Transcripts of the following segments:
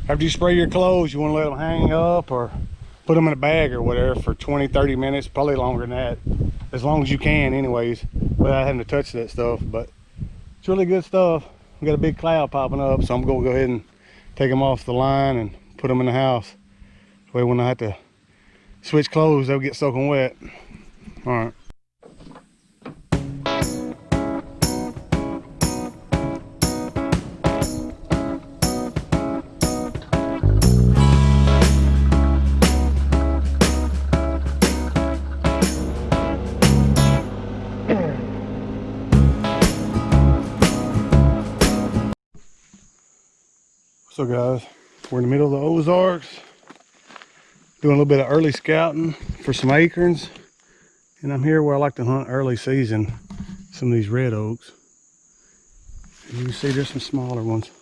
After you spray your clothes, you want to let them hang up or put them in a bag or whatever for 20-30 minutes, probably longer than that, as long as you can anyways, without having to touch that stuff. But it's really good stuff. We got a big cloud popping up, so I'm gonna go ahead and take them off the line and put them in the house. That way when I have to switch clothes, they'll get soaking wet. All right. So guys, we're in the middle of the Ozarks, doing a little bit of early scouting for some acorns. And I'm here where I like to hunt early season, some of these red oaks. And you can see there's some smaller ones.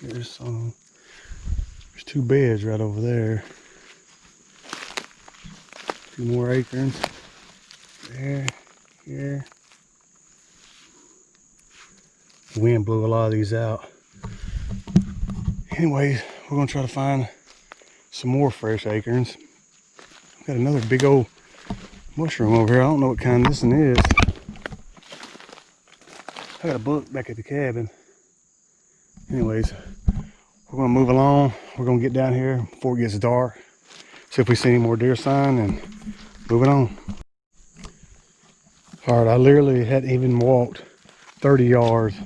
There's 2 beds right over there. 2 more acorns. There, here. The wind blew a lot of these out. Anyways, we're gonna try to find some more fresh acorns. Got another big old mushroom over here. I don't know what kind this one is. I got a book back at the cabin. Anyways, we're gonna move along. We're gonna get down here before it gets dark. See if we see any more deer sign and move it on. All right, I literally hadn't even walked 30 yards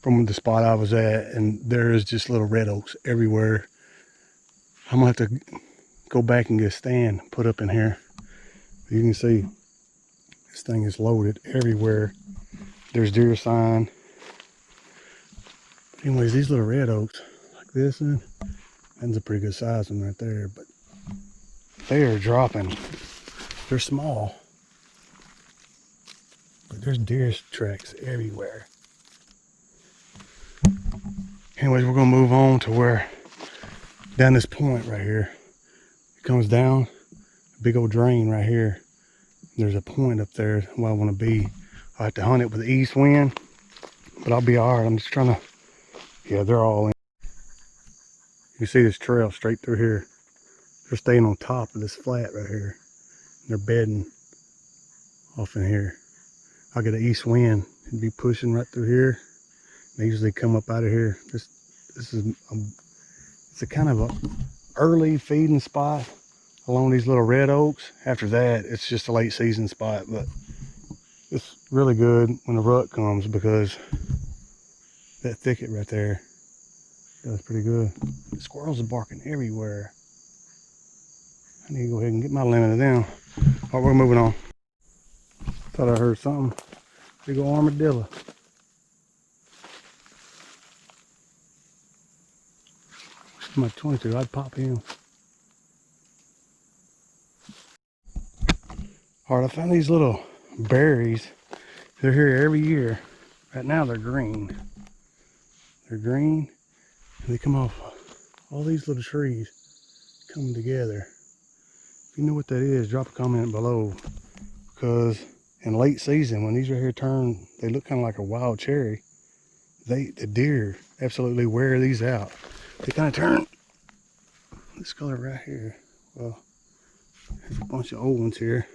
from the spot I was at, and there is just little red oaks everywhere. I'm gonna have to go back and get a stand put up in here. You can see this thing is loaded everywhere. There's deer sign. Anyways, these little red oaks, like this one, that's a pretty good size one right there, but they are dropping. They're small, but there's deer tracks everywhere. Anyways, we're gonna move on to where, down this point right here. It comes down, a big old drain right here. There's a point up there where I wanna be. I have to hunt it with the east wind, but I'll be all right. I'm just trying to, yeah, they're all in. You see this trail straight through here. They're staying on top of this flat right here. They're bedding off in here. I'll get an east wind and be pushing right through here. They usually come up out of here. This is it's a kind of a early feeding spot along these little red oaks. After that, it's just a late season spot, but it's really good when the rut comes because that thicket right there does pretty good. The squirrels are barking everywhere. I need to go ahead and get my limit of them. All right, we're moving on. Thought I heard something. Big old armadillo. My 22, I'd pop him. All right, I found these little berries. They're here every year. Right now they're green. They're green, and they come off all these little trees coming together. If you know what that is, drop a comment below, because in late season, when these right here turn, they look kind of like a wild cherry. The deer absolutely wear these out. They kind of turn this color right here. Well, there's a bunch of old ones here.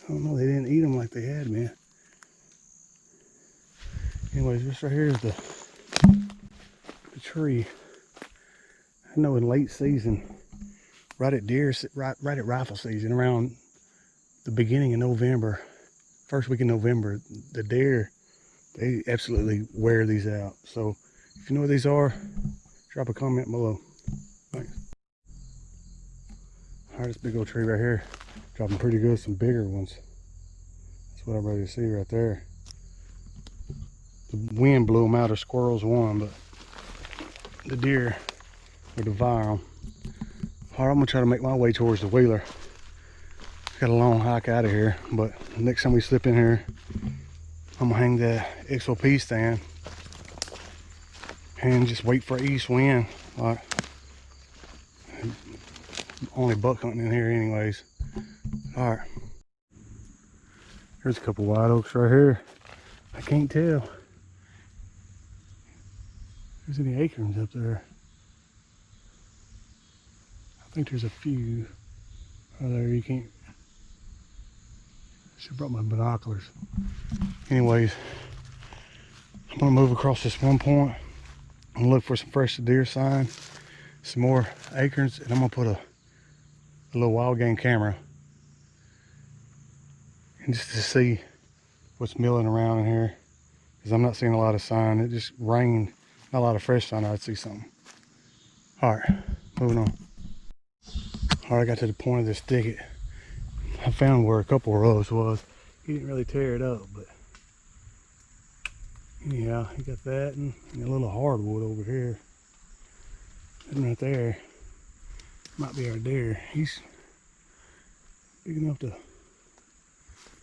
I don't know, they didn't eat them like they had, man. Anyways, this right here is the tree. I know in late season, right at rifle season, around the beginning of November, first week in November, the deer, they absolutely wear these out. So if you know what these are, drop a comment below. Thanks. All right, this big old tree right here, dropping pretty good, some bigger ones. That's what I'm ready to see right there. The wind blew them out, or squirrels won, but the deer would devour them. All right, I'm gonna try to make my way towards the wheeler. Got a long hike out of here, but next time we slip in here, I'm gonna hang that XOP stand and just wait for an east wind. Like, only buck hunting in here anyways. All right, there's a couple white oaks right here. I can't tell. there's any acorns up there. I think there's a few. Oh, there you can't. Should have brought my binoculars. Anyways, I'm gonna move across this one point and look for some fresh deer sign, some more acorns, and I'm gonna put a little wild game camera and just to see what's milling around in here, because I'm not seeing a lot of sign. It just rained, not a lot of fresh sign. I'd see something. All right, moving on. All right, I got to the point of this thicket. I found where a couple of rows was. He didn't really tear it up, but anyhow, he got that and a little hardwood over here. And right there might be our deer. He's big enough to,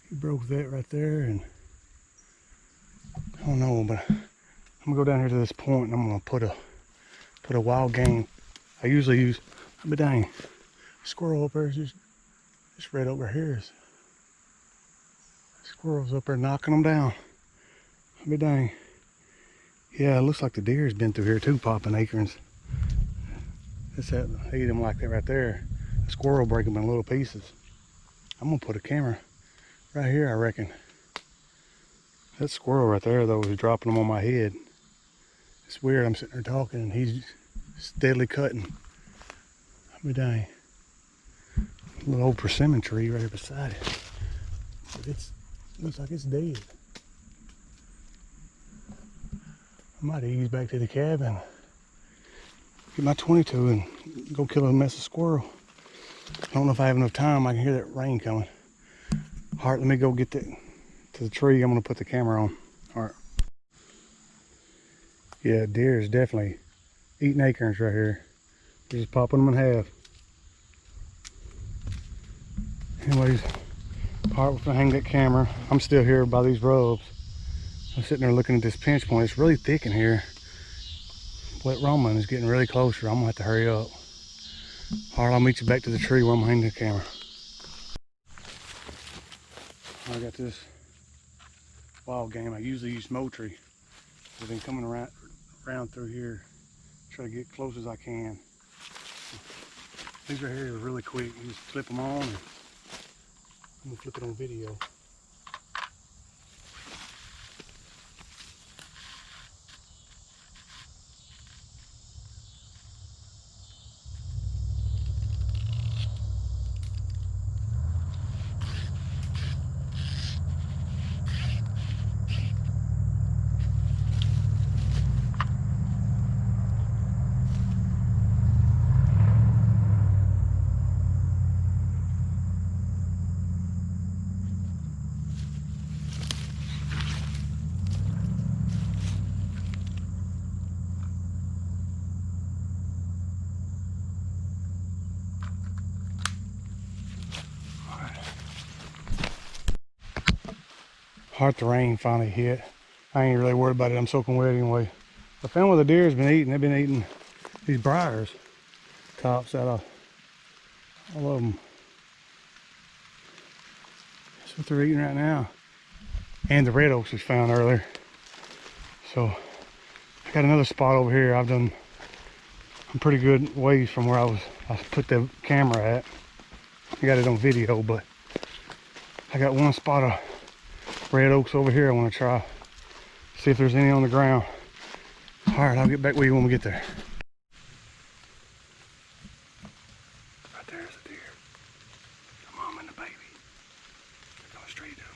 he broke that right there, and I don't know, but I'm gonna go down here to this point and I'm gonna put a wild game. I usually use, but dang, squirrel up there is just right over here. Squirrels up there knocking them down. But dang. Yeah, it looks like the deer's been through here too, popping acorns. It's that, they eat them like that right there. A squirrel break them in little pieces. I'm gonna put a camera right here, I reckon. That squirrel right there though is dropping them on my head. It's weird, I'm sitting there talking and he's steadily cutting. But dang. A little old persimmon tree right here beside it. But it looks like it's dead. I might ease back to the cabin, get my 22 and go kill a mess of squirrel. I don't know if I have enough time. I can hear that rain coming. All right, let me go get that to the tree. I'm gonna put the camera on. All right. Yeah, deer is definitely eating acorns right here. They're just popping them in half. Anyways, all right, we're gonna hang that camera. I'm still here by these robes. I'm sitting there looking at this pinch point. It's really thick in here. Wet Roman is getting really closer. I'm gonna have to hurry up. All right, I'll meet you back to the tree where I'm hanging the camera. I got this wild game. I usually use Moultrie. I've been coming around through here, try to get close as I can. These right here are really quick. You just flip them on, and I'm gonna flip it on video. Hard the rain finally hit. I ain't really worried about it. I'm soaking wet anyway. I found where the deer's been eating. They've been eating these briars tops out of all of them. That's what they're eating right now. And the red oaks we found earlier. So I got another spot over here. I'm pretty good ways from where I put the camera at. I got it on video, but I got one spot of red oaks over here I want to try. See if there's any on the ground. All right, I'll get back with you when we get there. Right there's a deer. The mom and the baby. They're going straight to me.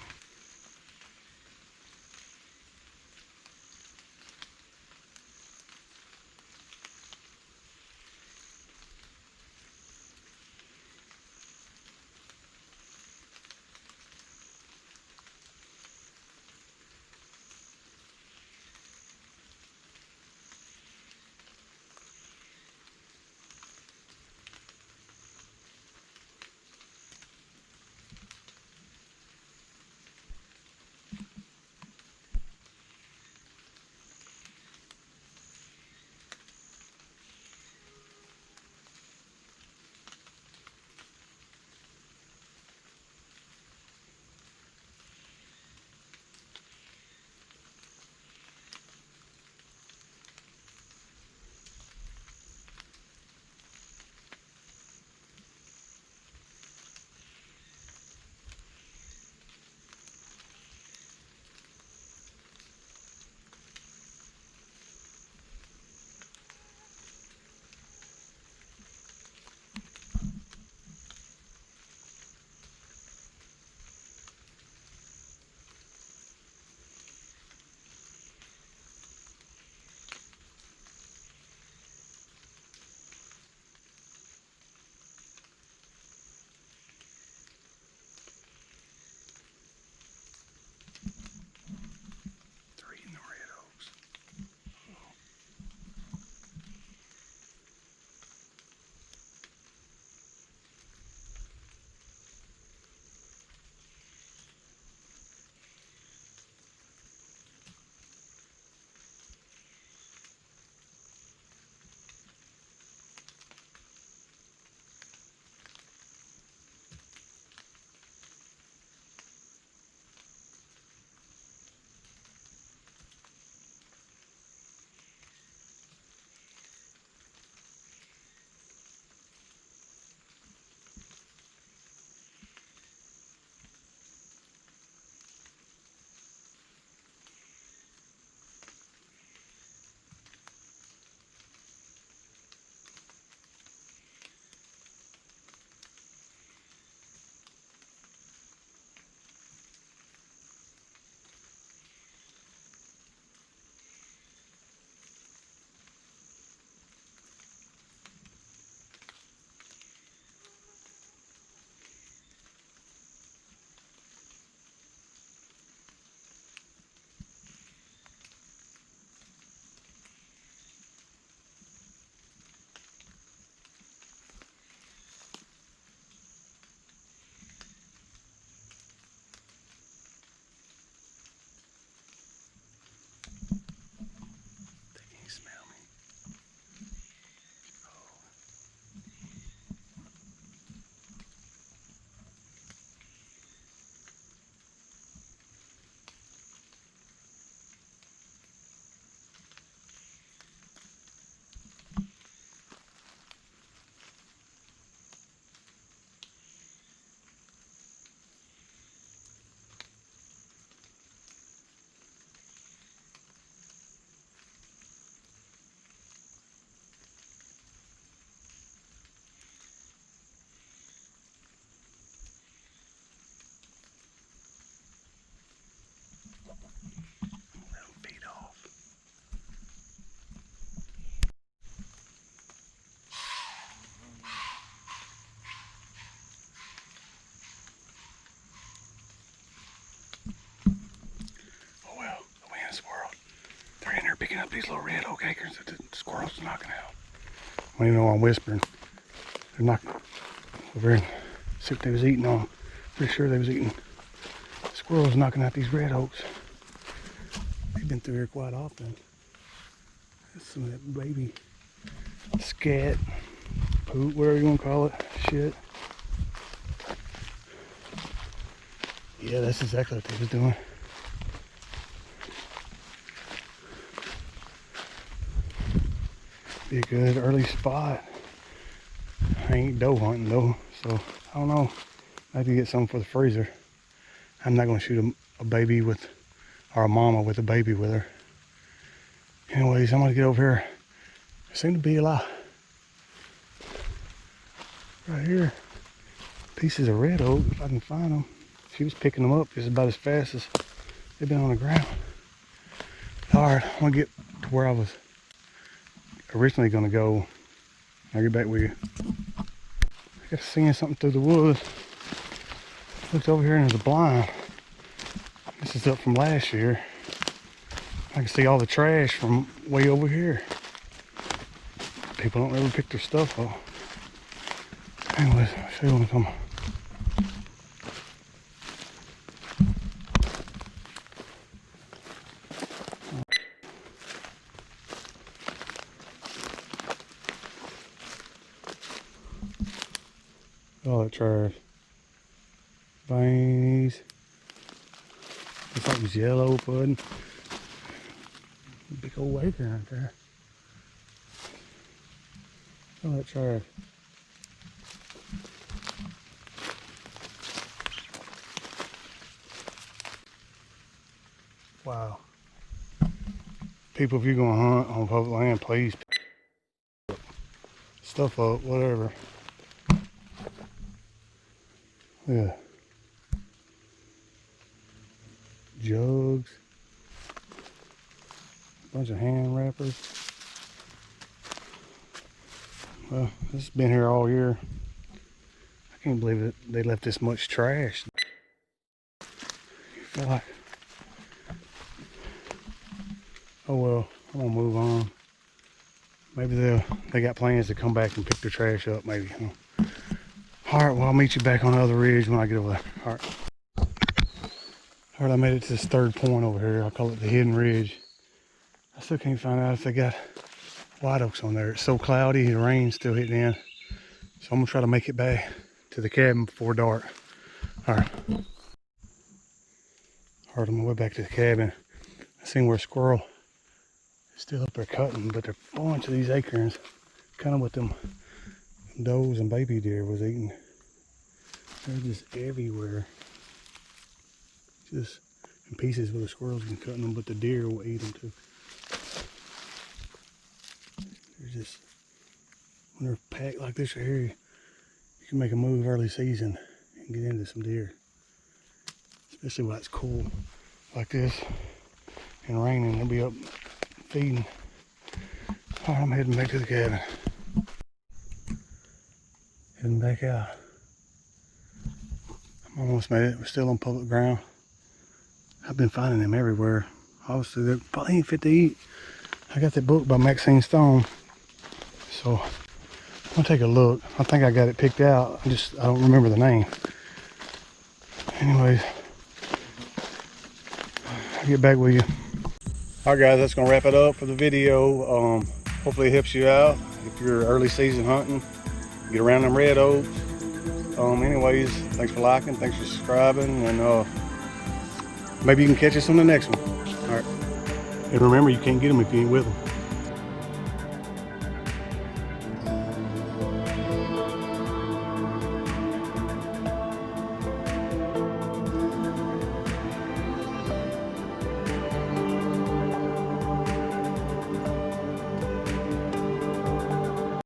in this world. They're in there picking up these little red oak acorns that the squirrels are knocking out. I don't even know why I'm whispering. They're knocking over here and see what they was eating on. Pretty sure they was eating squirrels knocking out these red oaks. They've been through here quite often. That's some of that baby scat, poop, whatever you want to call it, shit. Yeah, that's exactly what they was doing. Be a good early spot. I ain't doe hunting though, so I don't know. Maybe get something for the freezer. I'm not gonna shoot a baby with, or a mama with a baby with her. Anyways, I'm gonna get over here. There seem to be a lot right here. Pieces of red oak, if I can find them. She was picking them up just about as fast as they've been on the ground. Alright, I'm gonna get to where I was originally gonna go. I'll get back with you. I got seeing something through the woods. Looked over here and there's a blind. This is up from last year. I can see all the trash from way over here. People don't ever pick their stuff up. Anyways, I'll show you when I come. All that trash. Veins. Looks like it's yellow pudding. Big old acorn right there. All that trash. Wow. People, if you're gonna hunt on public land, please pick stuff up, whatever. Yeah. Jugs. Bunch of hand wrappers. Well, this has been here all year. I can't believe it. They left this much trash. You feel like, oh well, I'm gonna move on. Maybe they got plans to come back and pick their trash up, maybe. Alright, well I'll meet you back on the other ridge when I get over there. Alright, I made it to this third point over here. I call it the hidden ridge. I still can't find out if they got white oaks on there. It's so cloudy, the rain's still hitting in. So I'm gonna try to make it back to the cabin before dark. Alright. Alright, on my way back to the cabin. I seen where a squirrel is still up there cutting, but they're a bunch of these acorns, kind of what them does and baby deer was eating. They're just everywhere. Just in pieces where the squirrels can cut them, but the deer will eat them too. They're just, when they're packed like this right here, you can make a move early season and get into some deer. Especially when it's cool like this and raining, they'll be up feeding. Alright, I'm heading back to the cabin. Heading back out. I'm almost made it. We're still on public ground. I've been finding them everywhere. Obviously, they probably ain't fit to eat. I got that book by Maxine Stone. So, I'm gonna take a look. I think I got it picked out. I don't remember the name. Anyways, I'll get back with you. Alright guys, that's gonna wrap it up for the video. Hopefully it helps you out if you're early season hunting. Get around them red oaks. Anyways, thanks for liking, thanks for subscribing, and maybe you can catch us on the next one. All right. And remember, you can't get them if you ain't with them.